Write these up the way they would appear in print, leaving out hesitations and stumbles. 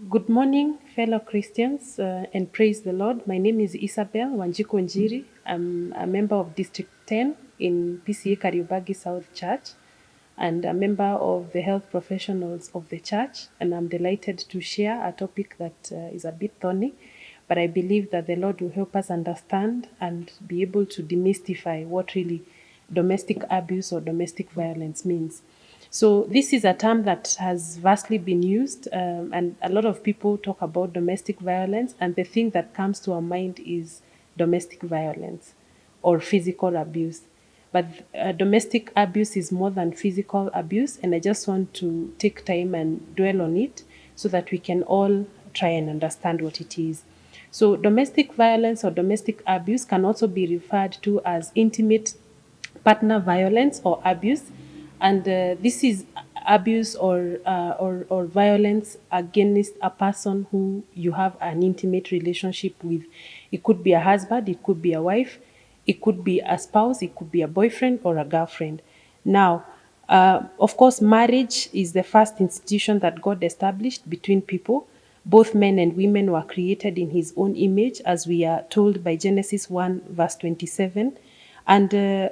Good morning, fellow Christians, and praise the Lord. My name is Isabel Wanjiko Njiri. I'm a member of District 10 in PCA Kariubagi South Church and a member of the health professionals of the church. And I'm delighted to share a topic that is a bit thorny, but I believe that the Lord will help us understand and be able to demystify what really domestic abuse or domestic violence means. So this is a term that has vastly been used, and a lot of people talk about domestic violence, and the thing that comes to our mind is domestic violence or physical abuse. But domestic abuse is more than physical abuse, and I just want to take time and dwell on it so that we can all try and understand what it is. So domestic violence or domestic abuse can also be referred to as intimate partner violence or abuse, and this is abuse or violence against a person who you have an intimate relationship with. It could be a husband, it could be a wife, it could be a spouse, it could be a boyfriend or a girlfriend. Now, of course, marriage is the first institution that God established between people. Both men and women were created in his own image, as we are told by Genesis 1, verse 27. And a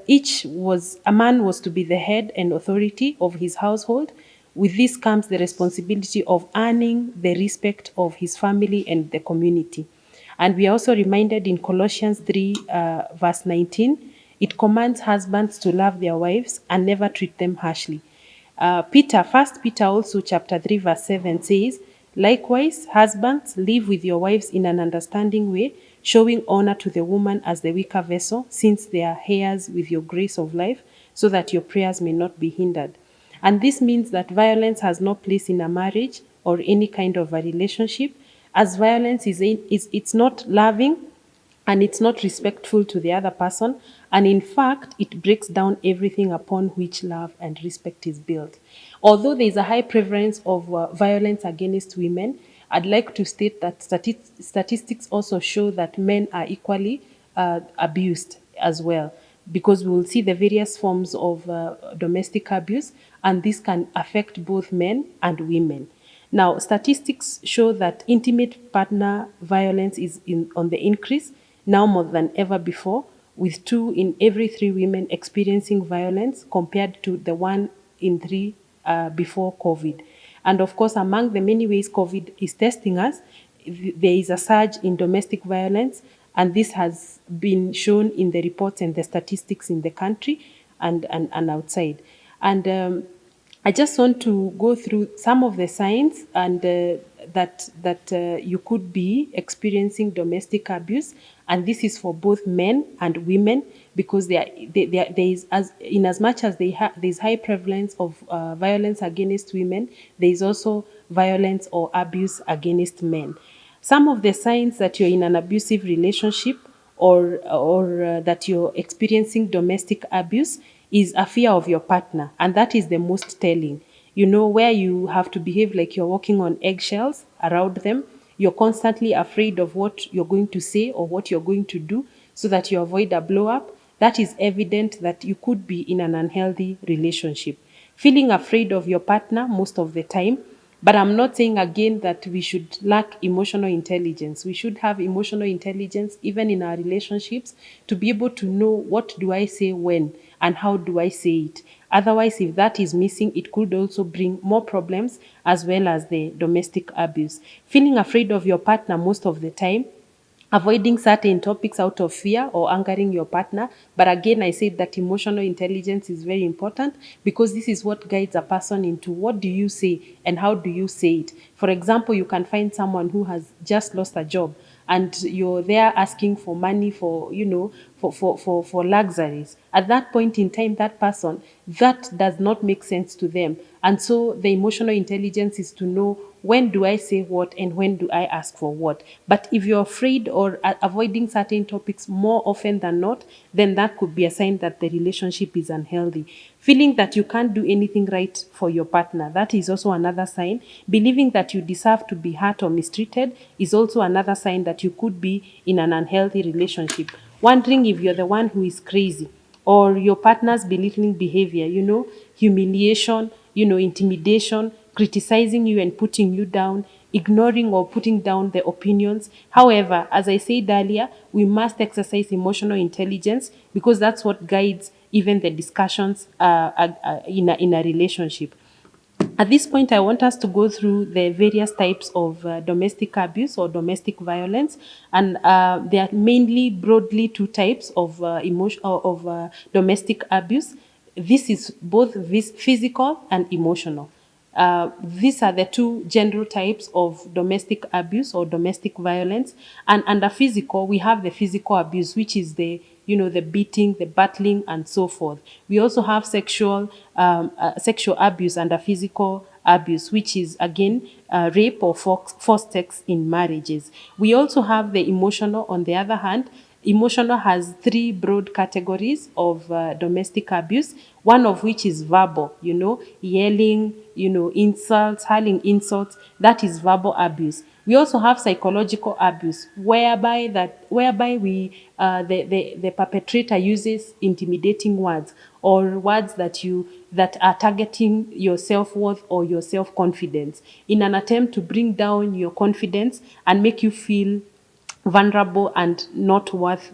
man was to be the head and authority of his household. With this comes the responsibility of earning the respect of his family and the community. And we are also reminded in Colossians 3, verse 19, it commands husbands to love their wives and never treat them harshly. First Peter also chapter 3 verse 7 says, likewise, husbands, live with your wives in an understanding way, showing honor to the woman as the weaker vessel, since they are heirs with your grace of life, so that your prayers may not be hindered. And this means that violence has no place in a marriage or any kind of a relationship, as violence it's not loving and it's not respectful to the other person. And in fact, it breaks down everything upon which love and respect is built. Although there is a high prevalence of violence against women, I'd like to state that statistics also show that men are equally abused as well, because we will see the various forms of domestic abuse, and this can affect both men and women. Now, statistics show that intimate partner violence is on the increase now more than ever before, with 2 in every 3 women experiencing violence compared to the 1 in 3 before COVID. And of course, among the many ways COVID is testing us, there is a surge in domestic violence, and this has been shown in the reports and the statistics in the country and outside. And I just want to go through some of the signs and that you could be experiencing domestic abuse, and this is for both men and women, because there is, as much as there is high prevalence of violence against women, there is also violence or abuse against men. Some of the signs that you're in an abusive relationship or that you're experiencing domestic abuse is a fear of your partner, and that is the most telling. You know, where you have to behave like you're walking on eggshells around them. You're constantly afraid of what you're going to say or what you're going to do so that you avoid a blow up. That is evident that you could be in an unhealthy relationship. Feeling afraid of your partner most of the time. But I'm not saying again that we should lack emotional intelligence. We should have emotional intelligence even in our relationships to be able to know what do I say when and how do I say it. Otherwise, if that is missing, it could also bring more problems as well as the domestic abuse. Feeling afraid of your partner most of the time, avoiding certain topics out of fear or angering your partner. But again, I said that emotional intelligence is very important, because this is what guides a person into what do you say and how do you say it. For example, you can find someone who has just lost a job and you're there asking for money for, for luxuries. At that point in time, that person, that does not make sense to them. And so the emotional intelligence is to know, when do I say what and when do I ask for what? But if you're afraid or avoiding certain topics more often than not, then that could be a sign that the relationship is unhealthy. Feeling that you can't do anything right for your partner, that is also another sign. Believing that you deserve to be hurt or mistreated is also another sign that you could be in an unhealthy relationship. Wondering if you're the one who is crazy, or your partner's belittling behavior, humiliation, intimidation, criticizing you and putting you down, ignoring or putting down the opinions. However, as I said earlier, we must exercise emotional intelligence because that's what guides even the discussions in a relationship. At this point, I want us to go through the various types of domestic abuse or domestic violence, and there are mainly broadly two types of domestic abuse. This is both physical and emotional. These are the two general types of domestic abuse or domestic violence. And under physical, we have the physical abuse, which is the beating, the battling, and so forth. We also have sexual abuse under physical abuse, which is again rape or forced sex in marriages. We also have the emotional, on the other hand. Emotional has three broad categories of domestic abuse, one of which is verbal, yelling, insults, hurling insults. That is verbal abuse. We also have psychological abuse, whereby the perpetrator uses intimidating words or words that are targeting your self-worth or your self-confidence in an attempt to bring down your confidence and make you feel vulnerable and not worth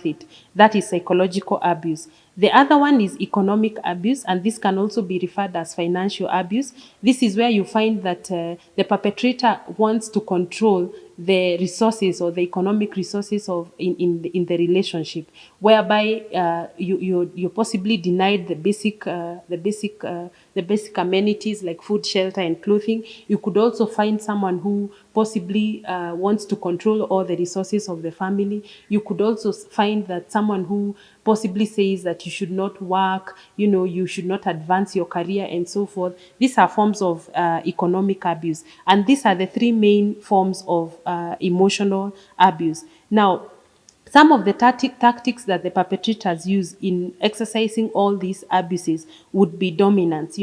it. That is psychological abuse. The other one is economic abuse, and this can also be referred as financial abuse. This is where you find that the perpetrator wants to control the resources or the economic resources in the relationship, whereby you're possibly denied the basic amenities like food, shelter, and clothing. You could also find someone who possibly wants to control all the resources of the family. You could also find that someone who possibly says that you should not work, you should not advance your career and so forth. These are forms of economic abuse. And these are the three main forms of emotional abuse. Now, some of the tactics that the perpetrators use in exercising all these abuses would be dominance,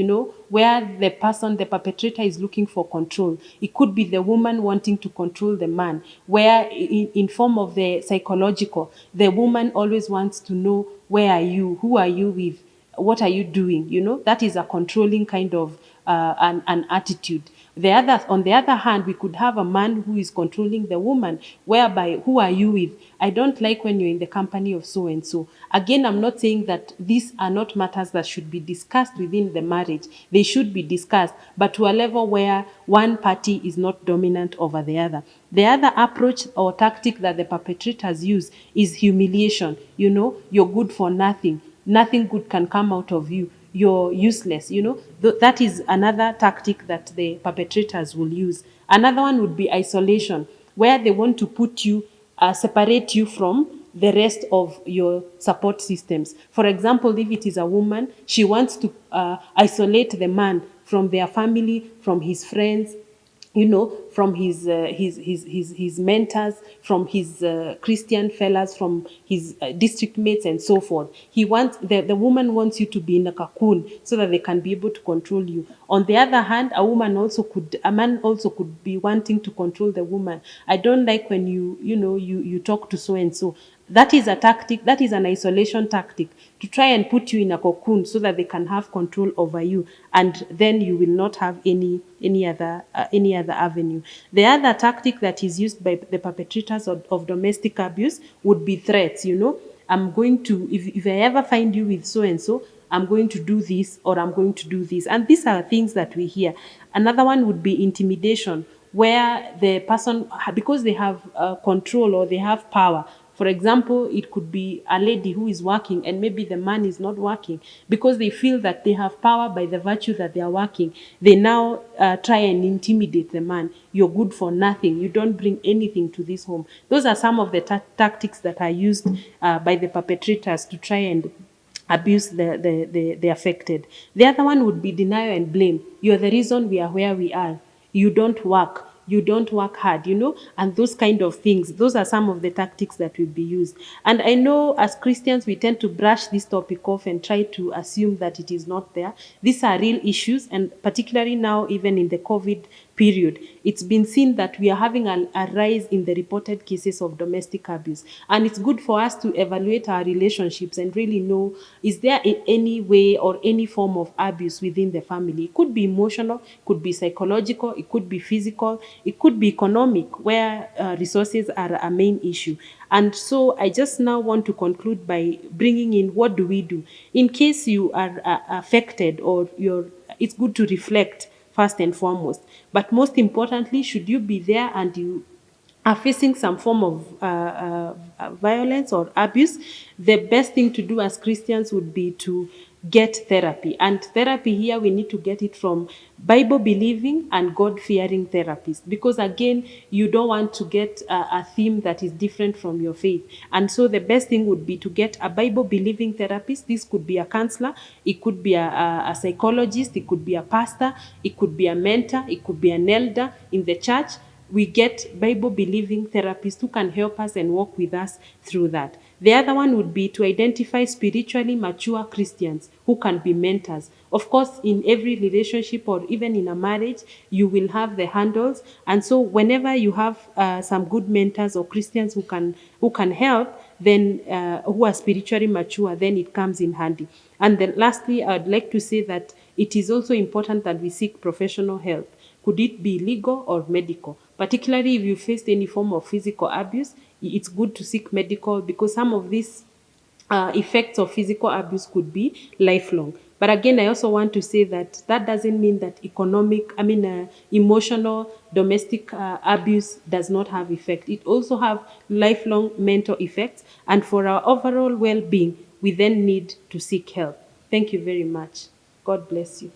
where the perpetrator is looking for control. It could be the woman wanting to control the man, where in form of the psychological, the woman always wants to know, where are you? Who are you with? What are you doing? That is a controlling kind of an attitude. On the other hand, we could have a man who is controlling the woman, whereby, who are you with? I don't like when you're in the company of so and so. Again, I'm not saying that these are not matters that should be discussed within the marriage. They should be discussed, but to a level where one party is not dominant over the other. The other approach or tactic that the perpetrators use is humiliation. You're good for nothing. Nothing good can come out of you. You're useless. That is another tactic that the perpetrators will use. Another one would be isolation, where they want to separate you from the rest of your support systems. For example, if it is a woman, she wants to isolate the man from their family, from his friends, from his mentors, from his Christian fellows, from his district mates, and so forth. The woman wants you to be in a cocoon so that they can be able to control you. On the other hand, a man also could be wanting to control the woman. I don't like when you talk to so and so. That is a tactic, that is an isolation tactic to try and put you in a cocoon so that they can have control over you, and then you will not have any other avenue. The other tactic that is used by the perpetrators of domestic abuse would be threats. I'm going to, if I ever find you with so and so, I'm going to do this, or I'm going to do this. And these are things that we hear. Another one would be intimidation, where the person, because they have control or they have power. For example, it could be a lady who is working and maybe the man is not working. Because they feel that they have power by the virtue that they are working, they now try and intimidate the man. You're good for nothing. You don't bring anything to this home. Those are some of the tactics that are used by the perpetrators to try and abuse the affected. The other one would be denial and blame. You're the reason we are where we are. You don't work. You don't work hard, and those kind of things. Those are some of the tactics that will be used. And I know as Christians, we tend to brush this topic off and try to assume that it is not there. These are real issues, and particularly now, even in the COVID period, it's been seen that we are having a rise in the reported cases of domestic abuse. And it's good for us to evaluate our relationships and really know, is there any way or any form of abuse within the family? It could be emotional, it could be psychological, it could be physical, it could be economic, where resources are a main issue. And so I just now want to conclude by bringing in, what do we do in case you are affected, or it's good to reflect first and foremost. But most importantly, should you be there and you are facing some form of violence or abuse, the best thing to do as Christians would be to get therapy. And therapy here, we need to get it from Bible believing and God fearing therapists, because again, you don't want to get a theme that is different from your faith. And so the best thing would be to get a Bible believing therapist. This could be a counselor, it could be a psychologist, it could be a pastor, it could be a mentor, it could be an elder in the church. We get Bible believing therapists who can help us and walk with us through that. The other one would be to identify spiritually mature Christians who can be mentors. Of course, in every relationship or even in a marriage, you will have the handles. And so whenever you have some good mentors or Christians who can help, then who are spiritually mature, then it comes in handy. And then lastly, I'd like to say that it is also important that we seek professional help. Could it be legal or medical? Particularly if you faced any form of physical abuse, it's good to seek medical, because some of these effects of physical abuse could be lifelong. But again, I also want to say that that doesn't mean that emotional domestic abuse does not have effect. It also have lifelong mental effects. And for our overall well-being, we then need to seek help. Thank you very much. God bless you.